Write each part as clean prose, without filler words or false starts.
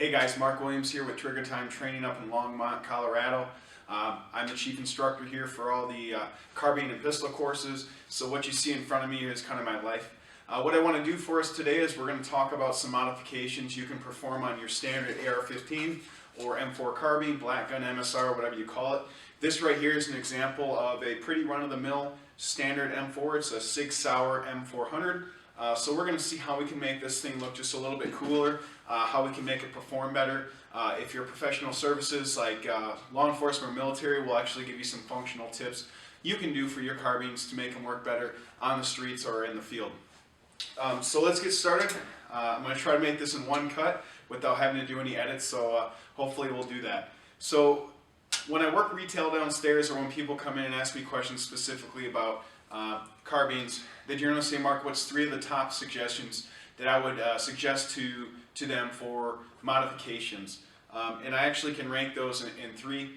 Hey guys, Mark Williams here with Trigger Time Training up in Longmont, Colorado. I'm the chief instructor here for all the carbine and pistol courses, so what you see in front of me is kind of my life. What I want to do for us today is we're going to talk about some modifications you can perform on your standard AR15 or M4 carbine, black gun, MSR, whatever you call it. This right here is an example of a pretty run-of-the-mill standard M4. It's a Sig Sauer M400. So we're going to see how we can make this thing look just a little bit cooler, how we can make it perform better. If you're professional services like law enforcement or military, we'll actually give you some functional tips you can do for your carbines to make them work better on the streets or in the field. So let's get started. I'm going to try to make this in one cut without having to do any edits, so hopefully we'll do that. So when I work retail downstairs or when people come in and ask me questions specifically about carbines, they generally say, Mark, what's 3 of the top suggestions that I would suggest to them for modifications? And I actually can rank those in 3.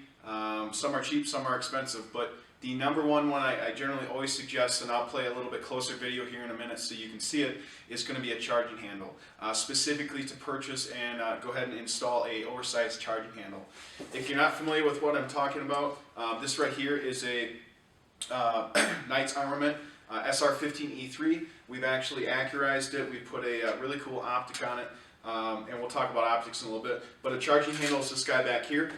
Some are cheap, some are expensive, but the number one I generally always suggest, and I'll play a little bit closer video here in a minute so you can see it, is going to be a charging handle. Specifically to purchase and go ahead and install a oversized charging handle. If you're not familiar with what I'm talking about, this right here is a Knight's Armament SR15E3. We've actually accurized it. We put a really cool optic on it, and we'll talk about optics in a little bit. But a charging handle is this guy back here.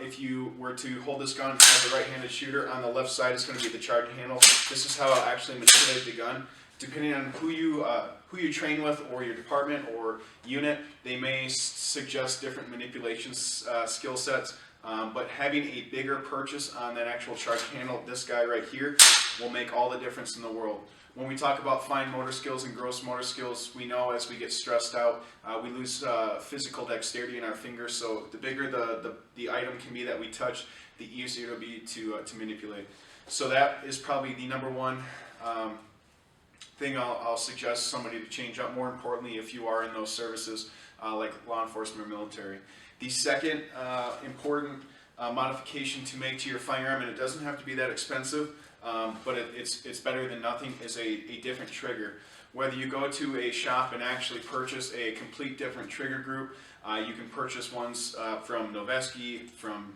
If you were to hold this gun as a right-handed shooter, on the left side is going to be the charging handle. This is how I'll actually manipulate the gun. Depending on who you train with or your department or unit, they may suggest different manipulation skill sets. But having a bigger purchase on that actual charging handle, this guy right here, will make all the difference in the world. When we talk about fine motor skills and gross motor skills, we know as we get stressed out, we lose physical dexterity in our fingers. So the bigger the item can be that we touch, the easier it'll be to manipulate. So that is probably the number one thing I'll suggest somebody to change up. More importantly, if you are in those services like law enforcement or military. The second important modification to make to your firearm, and it doesn't have to be that expensive, but it's better than nothing, is a different trigger. Whether you go to a shop and actually purchase a complete different trigger group, you can purchase ones from Noveski, from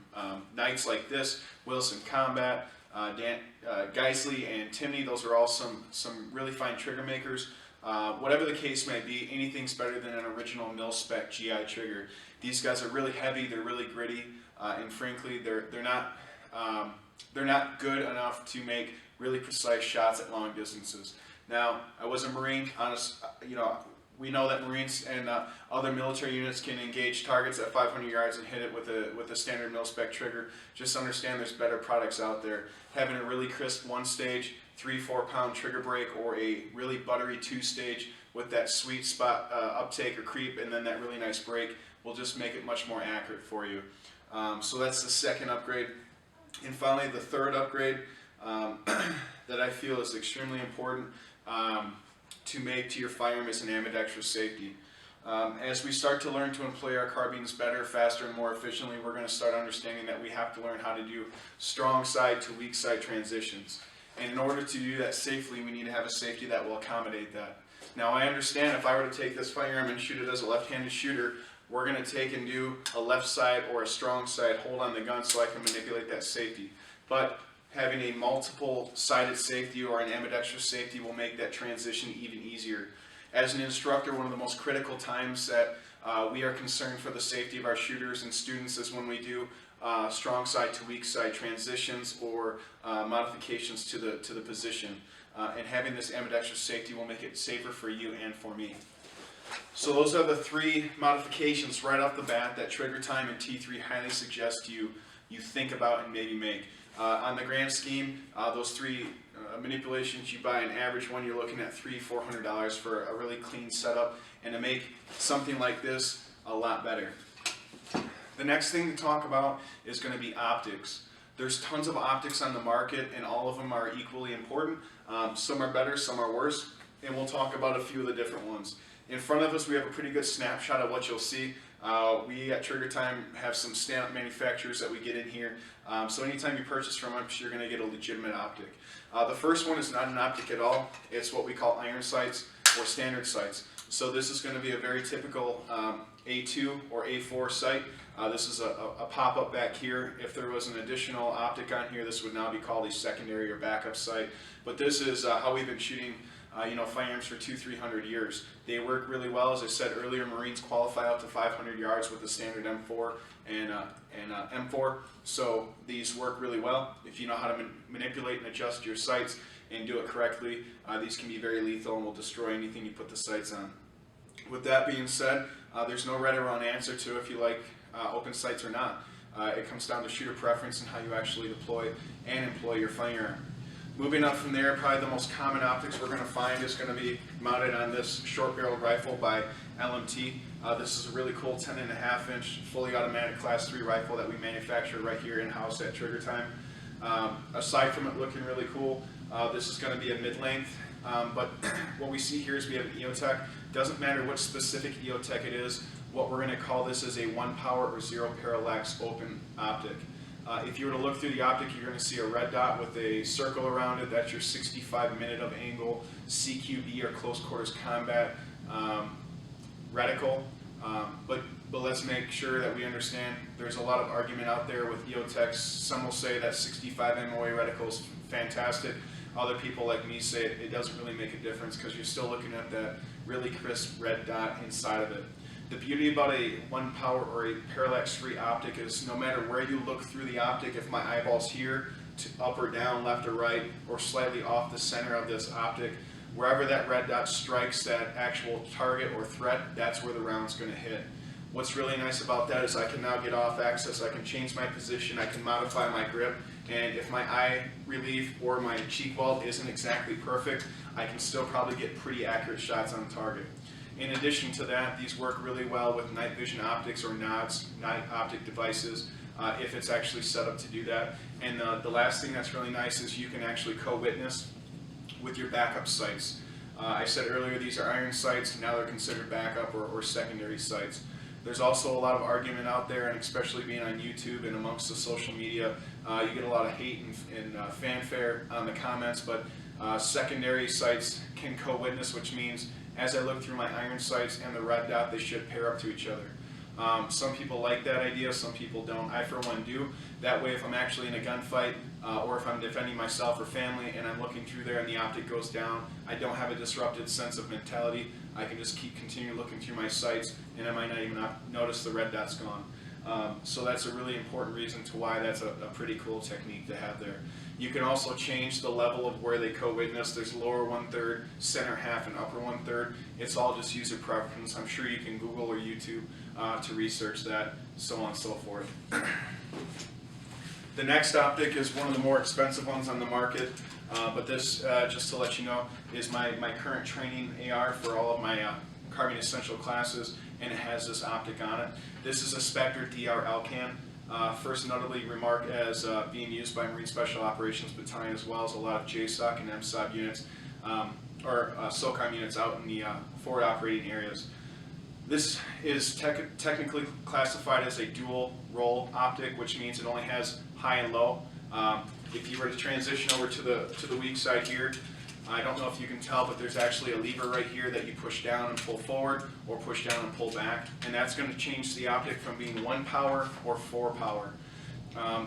Knights like this, Wilson Combat, Geisley and Timney. Those are all some really fine trigger makers. Whatever the case may be, anything's better than an original mil-spec GI trigger. These guys are really heavy, they're really gritty, and frankly, they're not good enough to make really precise shots at long distances. Now, I was a Marine. We know that Marines and other military units can engage targets at 500 yards and hit it with a standard mil-spec trigger. Just understand there's better products out there. Having a really crisp 1-stage, 3-4 pound trigger break, or a really buttery 2-stage with that sweet spot uptake or creep and then that really nice break will just make it much more accurate for you. So that's the second upgrade. And finally, the third upgrade that I feel is extremely important to make to your firearm is an ambidextrous safety. As we start to learn to employ our carbines better, faster, and more efficiently, we're going to start understanding that we have to learn how to do strong side to weak side transitions. And in order to do that safely, we need to have a safety that will accommodate that. Now, I understand if I were to take this firearm and shoot it as a left-handed shooter, we're going to take and do a left side or a strong side hold on the gun so I can manipulate that safety. But having a multiple-sided safety or an ambidextrous safety will make that transition even easier. As an instructor, one of the most critical times that we are concerned for the safety of our shooters and students is when we do strong side to weak side transitions or modifications to the position. And having this ambidextrous safety will make it safer for you and for me. So those are the 3 modifications right off the bat that Trigger Time and T3 highly suggest you think about and maybe make. On the grand scheme, those 3 manipulations, you buy an average one, you're looking at $300–400 for a really clean setup, and to make something like this a lot better. The next thing to talk about is going to be optics. There's tons of optics on the market, and all of them are equally important. Some are better, some are worse, and we'll talk about a few of the different ones. In front of us, we have a pretty good snapshot of what you'll see. We at Trigger Time have some stamp manufacturers that we get in here. So anytime you purchase from us, you're going to get a legitimate optic. The first one is not an optic at all. It's what we call iron sights or standard sights. So this is going to be a very typical A2 or A4 sight. This is a pop-up back here. If there was an additional optic on here, this would now be called a secondary or backup sight. But this is how we've been shooting firearms for 200-300 years. They work really well. As I said earlier, Marines qualify up to 500 yards with the standard M4 and M4. So these work really well. If you know how to manipulate and adjust your sights and do it correctly, these can be very lethal and will destroy anything you put the sights on. With that being said, there's no right or wrong answer to if you like open sights or not. It comes down to shooter preference and how you actually deploy and employ your firearm. Moving up from there, probably the most common optics we're going to find is going to be mounted on this short-barreled rifle by LMT. This is a really cool 10.5-inch fully automatic Class 3 rifle that we manufacture right here in-house at Trigger Time. Aside from it looking really cool, this is going to be a mid-length, but what we see here is we have an EOTech. Doesn't matter what specific EOTech it is, what we're going to call this is a 1 power or 0 parallax open optic. If you were to look through the optic, you're going to see a red dot with a circle around it. That's your 65 minute of angle CQB or close quarters combat reticle. But let's make sure that we understand there's a lot of argument out there with EOTechs. Some will say that 65 MOA reticle is fantastic. Other people like me say it doesn't really make a difference because you're still looking at that really crisp red dot inside of it. The beauty about a 1 power or a parallax-free optic is no matter where you look through the optic, if my eyeball's here, to up or down, left or right, or slightly off the center of this optic, wherever that red dot strikes that actual target or threat, that's where the round's going to hit. What's really nice about that is I can now get off axis, I can change my position, I can modify my grip, and if my eye relief or my cheek weld isn't exactly perfect, I can still probably get pretty accurate shots on target. In addition to that, these work really well with night vision optics or NODs, night optic devices, if it's actually set up to do that. And the last thing that's really nice is you can actually co-witness with your backup sights. I said earlier these are iron sights, now they're considered backup or secondary sights. There's also a lot of argument out there, and especially being on YouTube and amongst the social media, you get a lot of hate and fanfare on the comments, but secondary sights can co-witness, which means as I look through my iron sights and the red dot, they should pair up to each other. Some people like that idea, some people don't. I, for one, do. That way, if I'm actually in a gunfight or if I'm defending myself or family and I'm looking through there and the optic goes down, I don't have a disrupted sense of mentality. I can just continue looking through my sights and I might not even notice the red dot's gone. So that's a really important reason to why that's a pretty cool technique to have there. You can also change the level of where they co-witness. There's lower 1/3, center half, and upper 1/3. It's all just user preference. I'm sure you can Google or YouTube to research that, so on and so forth. The next optic is one of the more expensive ones on the market, but this, just to let you know, is my current training AR for all of my Carbine Essential classes, and it has this optic on it. This is a Spectre DR Alcan. First notably remark as being used by Marine Special Operations Battalion as well as a lot of JSOC and MSOB units, or SOCOM units out in the forward operating areas. This is technically classified as a dual roll optic, which means it only has high and low. If you were to transition over to the weak side here, I don't know if you can tell, but there's actually a lever right here that you push down and pull forward, or push down and pull back, and that's going to change the optic from being 1 power or 4 power.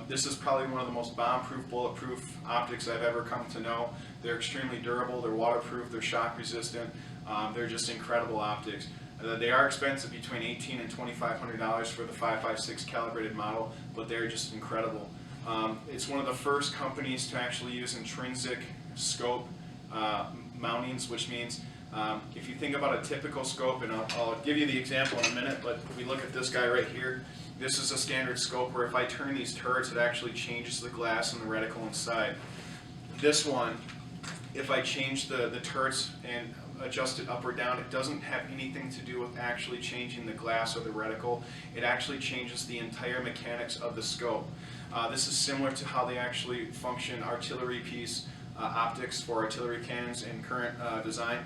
This is probably one of the most bomb-proof, bulletproof optics I've ever come to know. They're extremely durable, they're waterproof, they're shock resistant, they're just incredible optics. They are expensive, between $1,800 and $2,500 for the 5.56 calibrated model, but they're just incredible. It's one of the first companies to actually use intrinsic scope mountings, which means if you think about a typical scope, and I'll give you the example in a minute, but if we look at this guy right here, this is a standard scope where if I turn these turrets, it actually changes the glass and the reticle inside. This one, if I change the turrets and adjust it up or down, it doesn't have anything to do with actually changing the glass or the reticle. It actually changes the entire mechanics of the scope. This is similar to how they actually function artillery piece optics for artillery cannons in current design,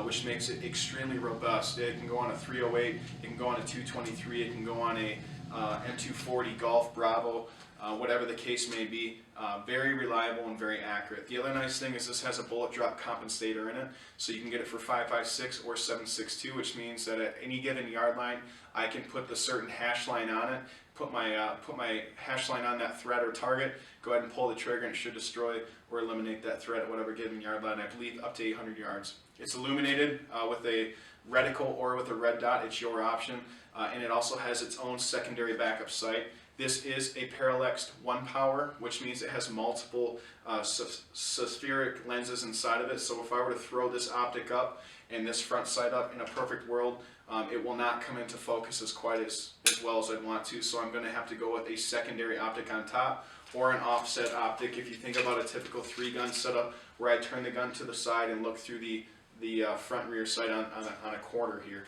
which makes it extremely robust. It can go on a 308, it can go on a 223, it can go on a M240 Golf Bravo, whatever the case may be. Very reliable and very accurate. The other nice thing is this has a bullet drop compensator in it, so you can get it for 5.56 or 7.62, which means that at any given yard line, I can put the certain hash line on it, put my hash line on that threat or target, go ahead and pull the trigger, and it should destroy or eliminate that threat at whatever given yard line. I believe up to 800 yards. It's illuminated with a reticle or with a red dot. It's your option, and it also has its own secondary backup sight. This is a parallaxed 1 power, which means it has multiple spheric lenses inside of it. So if I were to throw this optic up and this front sight up in a perfect world, it will not come into focus as well as I'd want to. So I'm going to have to go with a secondary optic on top or an offset optic. If you think about a typical 3-gun setup where I turn the gun to the side and look through the front and rear sight on a corner here.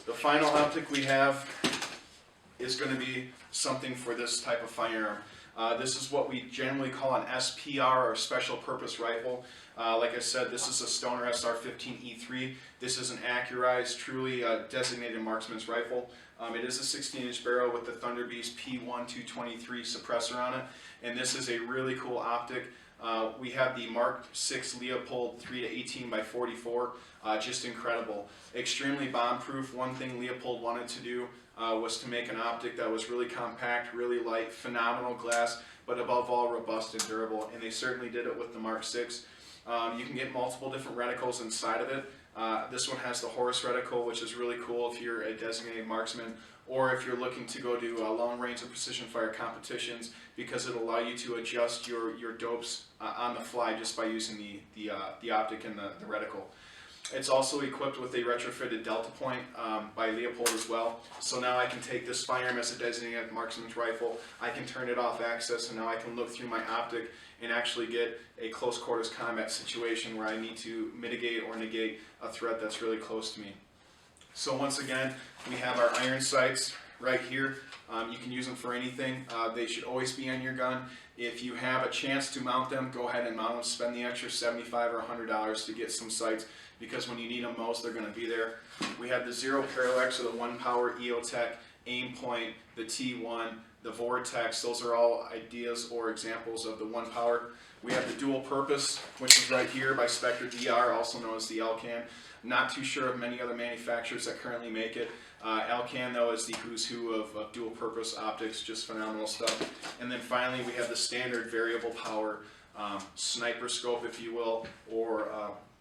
The final optic we have is going to be something for this type of firearm. This is what we generally call an SPR, or special purpose rifle. Like I said, this is a Stoner SR15E3. This is an accurized, truly designated marksman's rifle. It is a 16-inch barrel with the Thunder Beast P1223 suppressor on it, and this is a really cool optic. We have the Mark 6 Leopold 3-18 by 44, just incredible. Extremely bomb-proof. One thing Leopold wanted to do was to make an optic that was really compact, really light, phenomenal glass, but above all robust and durable, and they certainly did it with the Mark 6. You can get multiple different reticles inside of it. This one has the Horus reticle, which is really cool if you're a designated marksman, or if you're looking to go to long range or precision fire competitions, because it'll allow you to adjust your dopes on the fly just by using the optic and the reticle. It's also equipped with a retrofitted delta point by Leopold as well. So now I can take this firearm as a designated marksman's rifle, I can turn it off access, and now I can look through my optic and actually get a close quarters combat situation where I need to mitigate or negate a threat that's really close to me. So once again, we have our iron sights right here. You can use them for anything. They should always be on your gun. If you have a chance to mount them, go ahead and mount them. Spend the extra $75 or $100 to get some sights, because when you need them most, they're going to be there. We have the Zero Parallax or the 1 power EOTech, Aim Point, the T1, the Vortex. Those are all ideas or examples of the 1 power. We have the Dual Purpose, which is right here by Spectre DR, also known as the Elcan. Not too sure of many other manufacturers that currently make it. Elcan, though, is the who's who of dual purpose optics, just phenomenal stuff. And then finally, we have the standard variable power sniper scope, if you will, or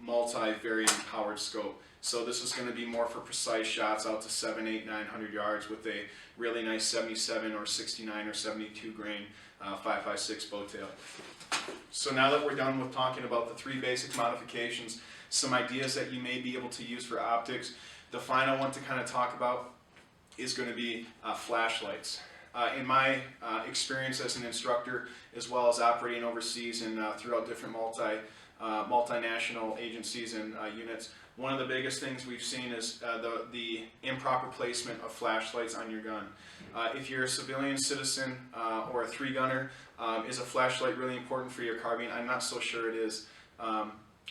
multi-variant powered scope. So this is going to be more for precise shots out to 700, 800, 900 yards with a really nice 77 or 69 or 72 grain 5.56 bow tail. So now that we're done with talking about the 3 basic modifications, some ideas that you may be able to use for optics, the final one to kind of talk about is going to be flashlights. In my experience as an instructor, as well as operating overseas and throughout different multinational agencies and units, one of the biggest things we've seen is the improper placement of flashlights on your gun. If you're a civilian citizen or a 3-gunner, is a flashlight really important for your carbine? I'm not so sure it is.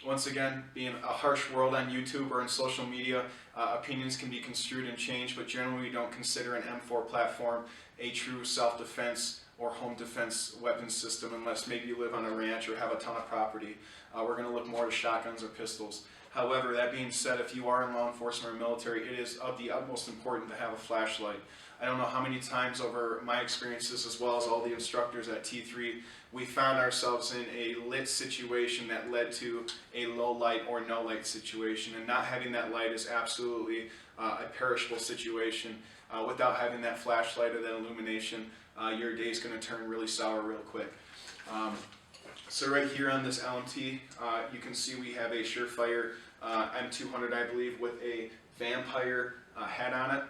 Once again, being a harsh world on YouTube or in social media, opinions can be construed and changed, but generally we don't consider an M4 platform a true self-defense or home defense weapon system unless maybe you live on a ranch or have a ton of property. We're going to look more to shotguns or pistols. However, that being said, if you are in law enforcement or military, it is of the utmost important to have a flashlight. I don't know how many times over my experiences, as well as all the instructors at T3, we found ourselves in a lit situation that led to a low light or no light situation, and not having that light is absolutely a perishable situation. Without having that flashlight or that illumination, your day is going to turn really sour real quick. So right here on this LMT, you can see we have a Surefire M200, I believe, with a vampire head on it.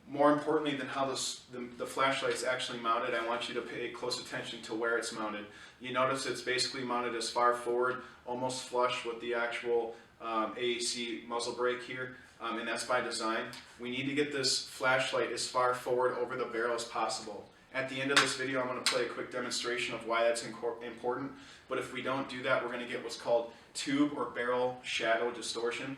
More importantly than how the flashlight's actually mounted, I want you to pay close attention to where it's mounted. You notice it's basically mounted as far forward, almost flush with the actual AAC muzzle brake here, and that's by design. We need to get this flashlight as far forward over the barrel as possible. At the end of this video, I'm going to play a quick demonstration of why that's important, but if we don't do that, we're going to get what's called tube or barrel shadow distortion.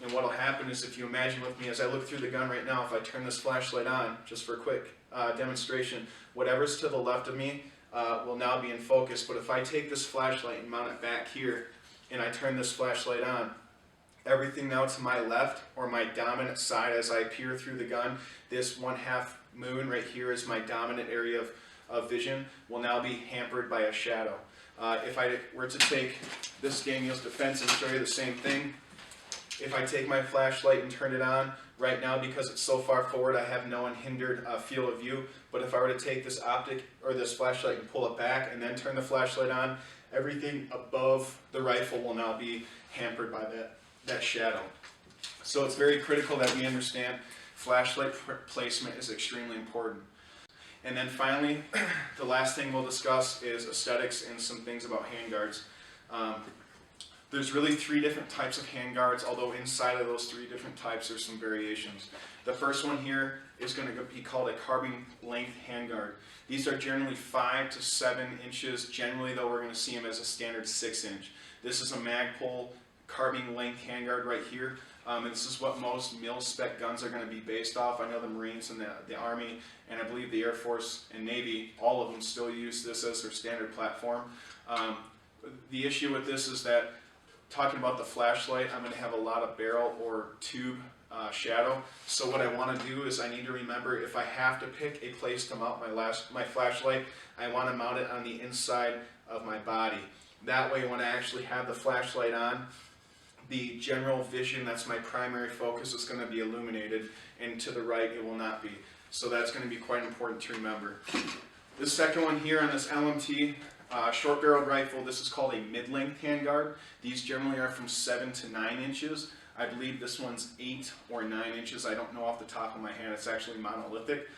And what will happen is, if you imagine with me as I look through the gun right now, if I turn this flashlight on just for a quick demonstration, whatever's to the left of me will now be in focus. But if I take this flashlight and mount it back here, and I turn this flashlight on, everything now to my left, or my dominant side as I peer through the gun, this 1/2 moon right here is my dominant area of vision, will now be hampered by a shadow. If I were to take this Daniel's Defense and show you the same thing, if I take my flashlight and turn it on, right now because it's so far forward I have no unhindered field of view, but if I were to take this optic or this flashlight and pull it back and then turn the flashlight on, everything above the rifle will now be hampered by that shadow. So it's very critical that we understand flashlight placement is extremely important. And then finally, the last thing we'll discuss is aesthetics and some things about handguards. There's really 3 different types of handguards, although inside of those 3 different types there's some variations. The first one here is going to be called a carbine length handguard. These are generally 5 to 7 inches. Generally though, we're going to see them as a standard 6-inch. This is a Magpul carbine length handguard right here. And this is what most mil-spec guns are going to be based off. I know the Marines and the Army, and I believe the Air Force and Navy, all of them still use this as their standard platform. The issue with this is that, talking about the flashlight, I'm going to have a lot of barrel or tube shadow. So what I want to do is I need to remember, if I have to pick a place to mount my flashlight, I want to mount it on the inside of my body. That way when I actually have the flashlight on, the general vision, that's my primary focus, is going to be illuminated, and to the right it will not be. So that's going to be quite important to remember. This second one here on this LMT short-barreled rifle, this is called a mid-length handguard. These generally are from 7 to 9 inches. I believe this one's 8 or 9 inches. I don't know off the top of my head. It's actually monolithic.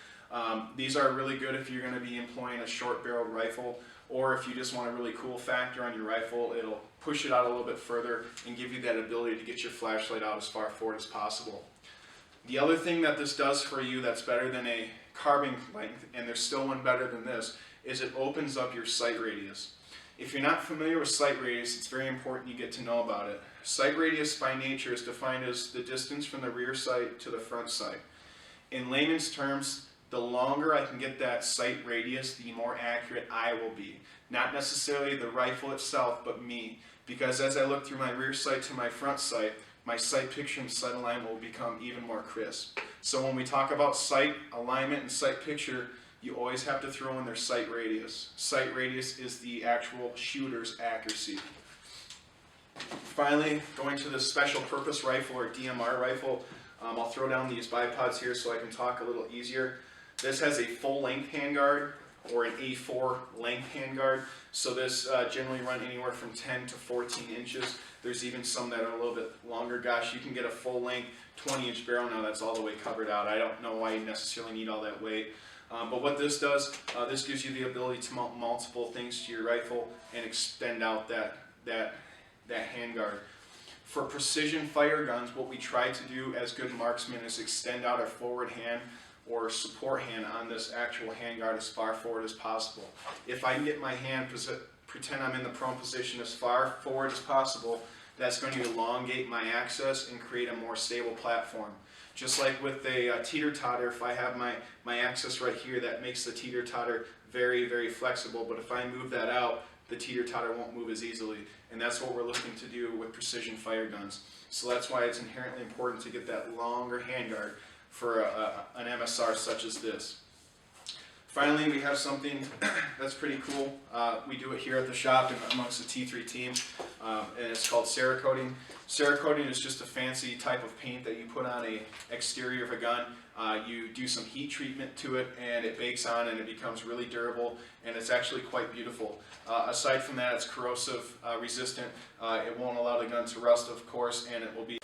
These are really good if you're going to be employing a short-barreled rifle, or if you just want a really cool factor on your rifle. It'll push it out a little bit further and give you that ability to get your flashlight out as far forward as possible. The other thing that this does for you that's better than a carbine length, and there's still one better than this, is it opens up your sight radius. If you're not familiar with sight radius, it's very important you get to know about it. Sight radius by nature is defined as the distance from the rear sight to the front sight. In layman's terms, the longer I can get that sight radius, the more accurate I will be. Not necessarily the rifle itself, but me. Because as I look through my rear sight to my front sight, my sight picture and sight alignment will become even more crisp. So when we talk about sight alignment and sight picture, you always have to throw in their sight radius. Sight radius is the actual shooter's accuracy. Finally, going to the special purpose rifle or DMR rifle, I'll throw down these bipods here so I can talk a little easier. This has a full length handguard or an A4 length handguard. So this generally run anywhere from 10 to 14 inches. There's even some that are a little bit longer. Gosh, you can get a full length 20-inch barrel now that's all the way covered out. I don't know why you necessarily need all that weight. But what this does, this gives you the ability to mount multiple things to your rifle and extend out that handguard. For precision fire guns, what we try to do as good marksmen is extend out our forward hand or support hand on this actual handguard as far forward as possible. If I can get my hand, pretend I'm in the prone position as far forward as possible, that's going to elongate my access and create a more stable platform. Just like with a teeter-totter, if I have my axis right here, that makes the teeter-totter very, very flexible. But if I move that out, the teeter-totter won't move as easily. And that's what we're looking to do with precision fire guns. So that's why it's inherently important to get that longer handguard for an MSR such as this. Finally, we have something that's pretty cool. We do it here at the shop and amongst the T3 team, and it's called Cerakoting. Cerakoting is just a fancy type of paint that you put on a exterior of a gun. You do some heat treatment to it, and it bakes on, and it becomes really durable, and it's actually quite beautiful. Aside from that, it's corrosive resistant. It won't allow the gun to rust, of course, and it will be...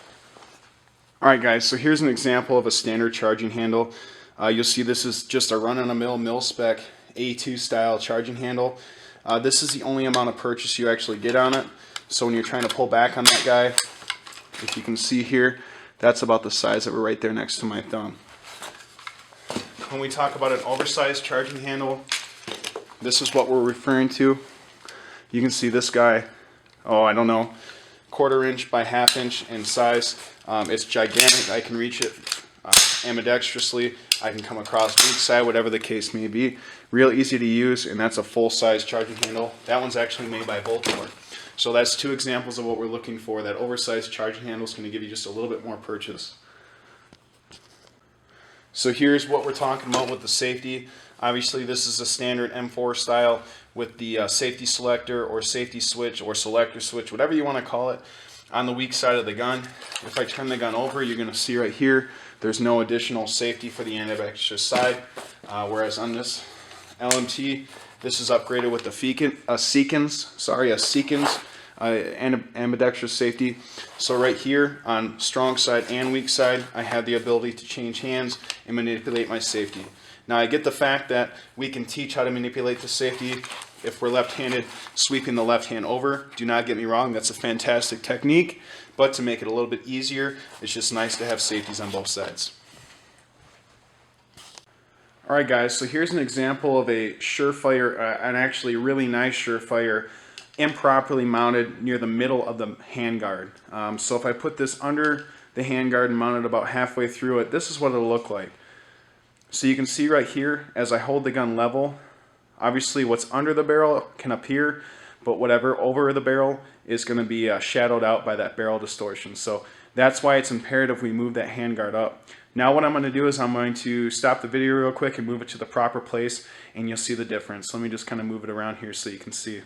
Alright guys, so here's an example of a standard charging handle. You'll see this is just a run-of-the-mill mil-spec A2 style charging handle. This is the only amount of purchase you actually get on it. So when you're trying to pull back on that guy, if you can see here, that's about the size of it right there next to my thumb. When we talk about an oversized charging handle, this is what we're referring to. You can see this guy, oh, I don't know, 1/4 inch by 1/2 inch in size. It's gigantic. I can reach it ambidextrously. I can come across weak side, whatever the case may be. Real easy to use, and that's a full-size charging handle. That one's actually made by Baltimore. So that's two examples of what we're looking for. That oversized charging handle is going to give you just a little bit more purchase. So here's what we're talking about with the safety. Obviously this is a standard M4 style with the safety selector or safety switch or selector switch, whatever you want to call it, on the weak side of the gun. If I turn the gun over, you're going to see right here, there's no additional safety for the ambidextrous side, whereas on this LMT, this is upgraded with the Seekins ambidextrous safety. So right here on strong side and weak side, I have the ability to change hands and manipulate my safety. Now I get the fact that we can teach how to manipulate the safety if we're left-handed, sweeping the left hand over. Do not get me wrong, that's a fantastic technique, but to make it a little bit easier, it's just nice to have safeties on both sides. Alright guys, so here's an example of a surefire, an actually really nice surefire, improperly mounted near the middle of the handguard. So if I put this under the handguard and mount it about halfway through it, this is what it'll look like. So you can see right here, as I hold the gun level, obviously what's under the barrel can appear, but whatever over the barrel is going to be shadowed out by that barrel distortion. So that's why it's imperative we move that handguard up. Now what I'm going to do is I'm going to stop the video real quick and move it to the proper place, and you'll see the difference. Let me just kind of move it around here so you can see.